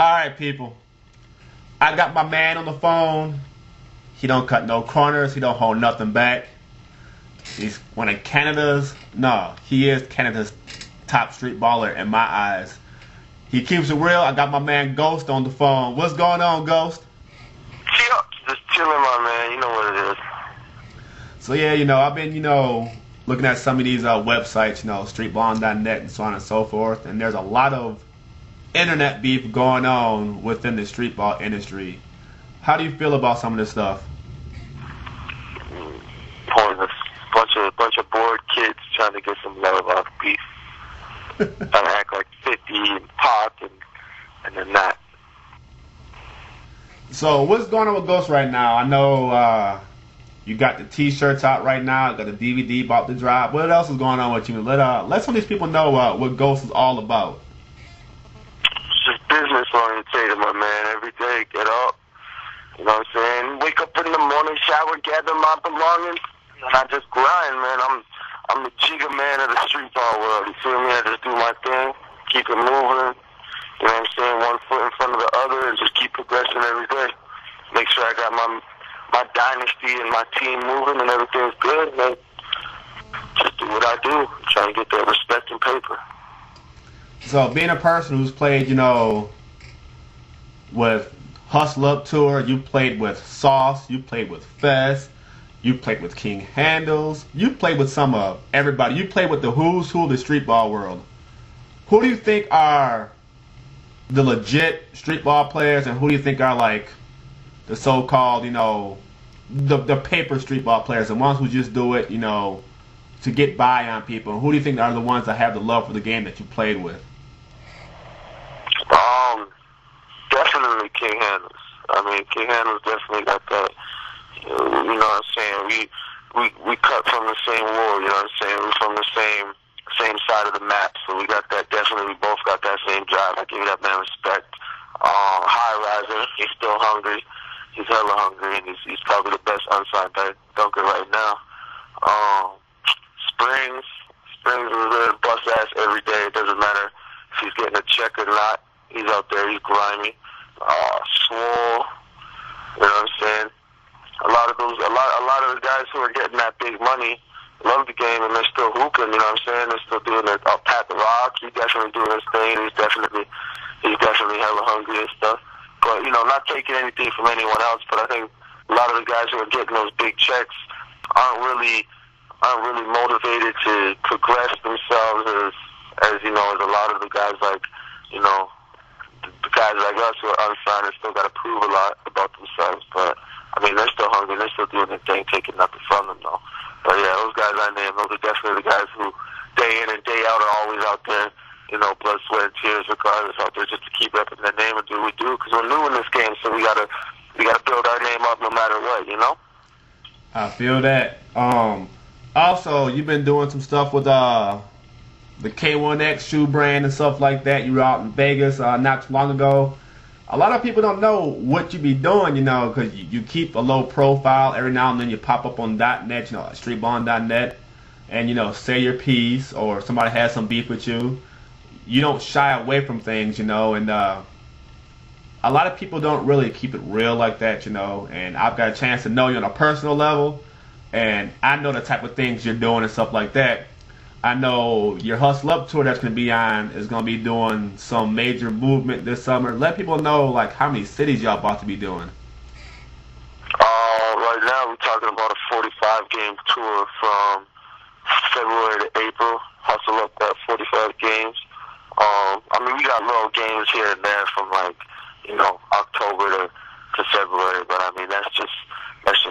All right, people. I got my man on the phone. He don't cut no corners. He don't hold nothing back. He's one of Canada's. No, he is Canada's top street baller in my eyes. He keeps it real. I got my man Ghost on the phone. What's going on, Ghost? Just chilling, my man. You know what it is. So yeah, I've been, looking at some of these websites, streetballing.net and so on and so forth, and there's a lot of internet beef going on within the street ball industry. How do you feel about some of this stuff? Pointless. Bunch of bored kids trying to get some love off beef. Trying to act like 50 and pop and then not. So what's going on with Ghost right now? I know you got the T-shirts out right now. You got the DVD about to drop. What else is going on with you? Let some of these people know what Ghost is all about. It's just business oriented, my man. Every day, get up. You know what I'm saying? Wake up in the morning, shower, gather my belongings, and I just grind, man. I'm the jigger man of the street ball world. You feel me? I just do my thing, keep it moving. You know what I'm saying? One foot in front of the other, and just keep progressing every day. Make sure I got my dynasty and my team moving, and everything's good, man. Just do what I do. Try to get that respect and paper. So being a person who's played, with Hustle Up Tour, you played with Sauce, you played with Fest, you played with King Handles, you played with some of everybody. You played with the who's who of the street ball world. Who do you think are the legit street ball players, and who do you think are like the so-called, the paper street ball players, the ones who just do it, to get by on people? Who do you think are the ones that have the love for the game that you played with? Definitely King Handles. I mean, King Handles definitely got that. You know what I'm saying? We cut from the same wool. You know what I'm saying? We're from the same side of the map, so we got that. Definitely, we both got that same drive. I give that man respect. High riser, he's still hungry. He's hella hungry, and he's probably the best unsigned dunker right now. Springs is really bust ass every day. It doesn't matter if he's getting a check or not. He's out there. He's grimy. Swole. You know what I'm saying? A lot of the guys who are getting that big money love the game, and they're still hooping. You know what I'm saying? They're still doing it. Pat the Rock, he's definitely doing his thing. He's definitely hella hungry and stuff. But not taking anything from anyone else. But I think a lot of the guys who are getting those big checks aren't really motivated to progress themselves as a lot of the guys like the guys like us who are unsigned and still got to prove a lot about themselves. But I mean, they're still hungry. They're still doing their thing, taking nothing from them, though. But yeah, those guys I named, those are definitely the guys who day in and day out are always out there, blood, sweat, and tears, regardless, out there just to keep repping their name and do what we do. Because we're new in this game, so we gotta build our name up no matter what, I feel that. Also, you've been doing some stuff with the K1X shoe brand and stuff like that. You were out in Vegas not too long ago. A lot of people don't know what you be doing, because you keep a low profile. Every now and then you pop up on .net, streetballing.net, and, say your piece, or somebody has some beef with you. You don't shy away from things, and a lot of people don't really keep it real like that, and I've got a chance to know you on a personal level, and I know the type of things you're doing and stuff like that. I know your Hustle Up Tour that's going to be on is going to be doing some major movement this summer. Let people know, how many cities y'all about to be doing. Right now we're talking about a 45-game tour from February to April. Hustle Up that 45 games. We got little games here and there from October to February, but that's just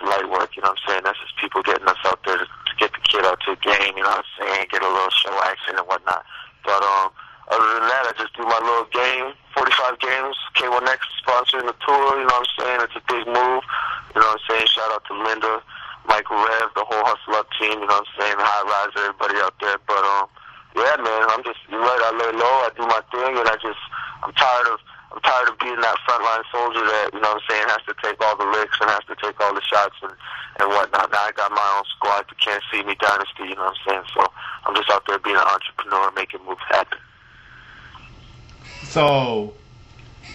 light work. You know what I'm saying? That's just people getting us out there to get the kid out to a game. You know what I'm saying? Get a little show action and whatnot. But other than that, I just do my little game. 45 games. K1X is sponsoring the tour. You know what I'm saying? It's a big move. You know what I'm saying? Shout out to Linda, Michael Rev, the whole Hustle Up team. You know what I'm saying? The High Riser, everybody out there. But yeah, man, you're right. I lay low. I do my thing, and I'm tired of being that frontline soldier that, you know what I'm saying, has to take all the licks and has to take all the shots and whatnot. Now I got my own squad, the Can't See Me Dynasty, you know what I'm saying? So I'm just out there being an entrepreneur, making moves happen. So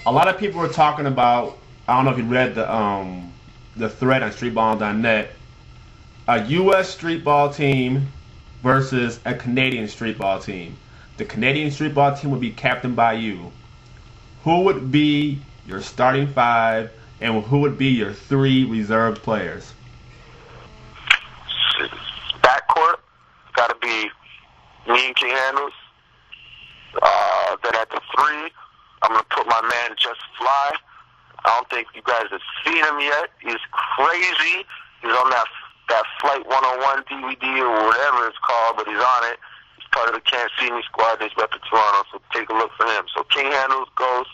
A lot of people were talking about. I don't know if you read the thread on streetball.net. A U.S. streetball team versus a Canadian streetball team. The Canadian streetball team would be captained by you. Who would be your starting five, and who would be your three reserve players? Backcourt, got to be me and King Handles. Then at the three, I'm going to put my man Just Fly. I don't think you guys have seen him yet. He's crazy. He's on that Flight 101 DVD or whatever it's called, but he's on it. He's part of the Can't See Me squad. He's rep in Toronto, so take a look for him. So King Handles goes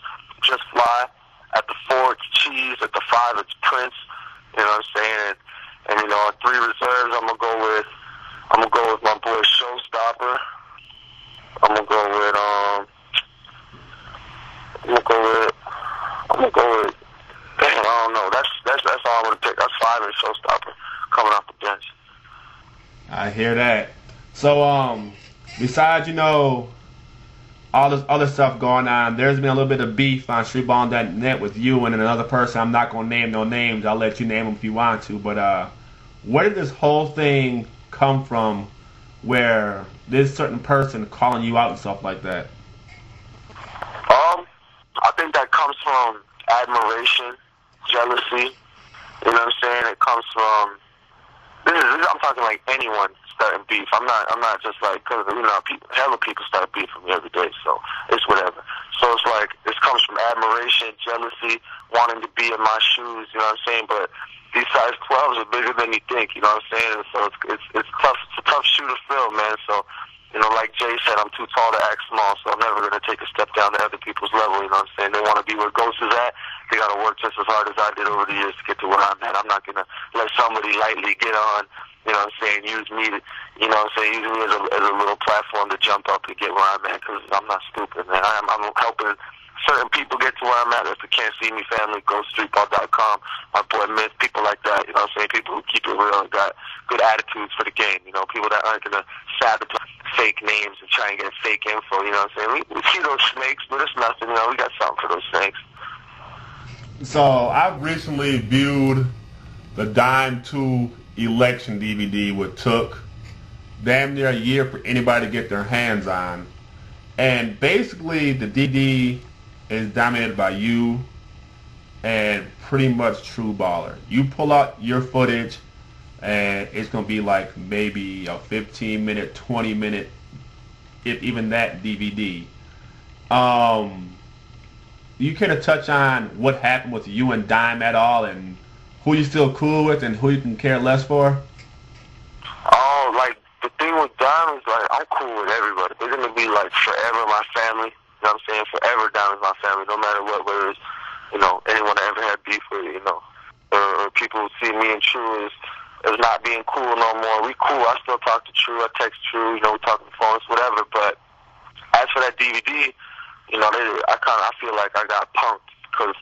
Just Fly. At the four, it's Cheese. At the five, it's Prince. You know what I'm saying? And you know, at three reserves, I'm gonna go with my boy Showstopper. I'm gonna go with damn, I don't know. That's all I'm gonna pick. That's five and Showstopper coming off the bench. I hear that. So besides, you know, all this other stuff going on, there's been a little bit of beef on streetball.net with you and another person. I'm not gonna name no names. I'll let you name them if you want to. But where did this whole thing come from, where this certain person calling you out and stuff like that? I think that comes from admiration, jealousy. You know what I'm saying? It comes from I'm talking like anyone starting beef. I'm not just like, cause you know, hella people start beef with me every day, so it's whatever. So it's like it comes from admiration, jealousy, wanting to be in my shoes. You know what I'm saying? But these size 12s are bigger than you think. You know what I'm saying? And so it's tough. It's a tough shoe to fill, man. So. You know, like Jay said, I'm too tall to act small, so I'm never going to take a step down to other people's level, you know what I'm saying? They want to be where Ghost is at. They got to work just as hard as I did over the years to get to where I'm at. I'm not going to let somebody lightly get on, you know what I'm saying, use me to, you know what I'm saying, use me as a little platform to jump up and get where I'm at, because I'm not stupid, man. I'm helping certain people get to where I'm at. That's the Can't See Me family, GoStreetBall.com, my boy Myth, people like that, you know what I'm saying, people who keep it real and got good attitudes for the game, you know, people that aren't going to sabotage fake names and try and get fake info, you know what I'm saying? We see those snakes, but it's nothing, you know, we got something for those snakes. So, I've recently viewed the Dime 2 election DVD, which took damn near a year for anybody to get their hands on. And basically, the DVD is dominated by you and pretty much True Baller. You pull out your footage, and it's going to be like maybe a 15-minute, 20-minute, if even that, DVD. You care to touch on what happened with you and Dime at all, and who you still cool with and who you can care less for? Oh, like, the thing with Dime is, like, I'm cool with everybody. They're going to be, like, forever my family. You know what I'm saying? Forever Dime is my family, no matter what, whether it's, you know, anyone I ever had beef with, you know, or people who see me and True as not being cool no more. We cool. I still talk to True. I text True. You know, we talk on the phones, whatever. But as for that DVD, you know, I feel like I got punked, because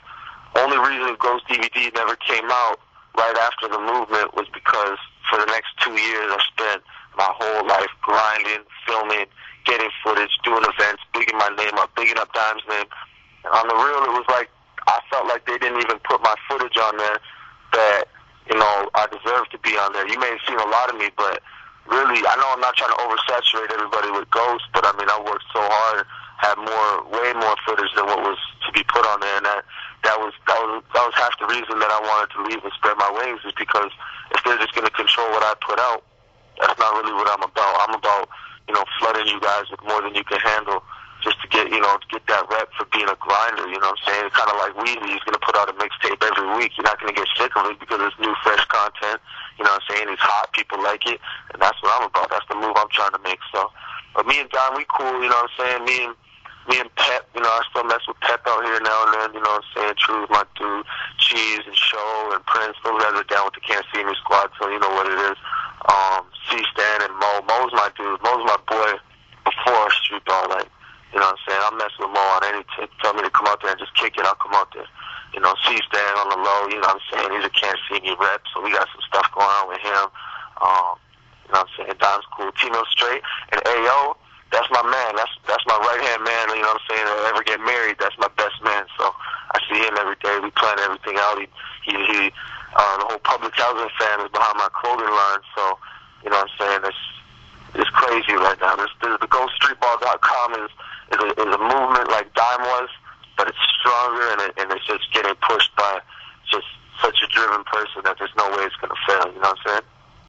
only reason Ghost DVD never came out right after the movement was because for the next 2 years I spent my whole life grinding, filming, getting footage, doing events, bigging my name up, bigging up Dime's name. And on the real, it was like I felt like they didn't even put my footage on there that, you know, I deserve to be on there. You may have seen a lot of me, but really, I know I'm not trying to oversaturate everybody with Ghost, but I mean, I worked so hard, had way more footage than what was to be put on there, and that was half the reason that I wanted to leave and spread my wings, is because if they're just going to control what I put out, that's not really what I'm about. I'm about, you know, flooding you guys with more than you can handle, just to get, you know, to get that rep for being a grinder, you know what I'm saying? It's kind of like Weezy. He's going to put out a mixtape every week. You're not going to get sick of it because it's new, fresh content, you know what I'm saying? It's hot, people like it, and that's what I'm about. That's the move I'm trying to make, so. But me and Don, we cool, you know what I'm saying? Me and Pep, you know, I still mess with Pep out here now and then, you know what I'm saying? True's my dude, Cheese and Show and Prince, those guys are down with the Can't See Me squad, so you know what it is. C-Stan and Mo's my dude. Mo's my boy before Street Ball, like, you know what I'm saying? I'll mess with Mo on anything. Tell me to come out there and just kick it, I'll come out there. You know, C-Stan on the low, you know what I'm saying? He's a Can't See Me rep, so we got some stuff going on with him. You know what I'm saying? Don's cool. Tino Straight and AO, that's my man. That's my right hand man. You know what I'm saying? If I ever get married, that's my best man. So I see him every day. We plan everything out. The whole public housing fan is behind my clothing line. So you know what I'm saying? It's crazy right now. The GoStreetBall.com is a movement like Dime was, but it's stronger and it's just getting pushed by just such a driven person that there's no way it's gonna fail. You know what I'm saying?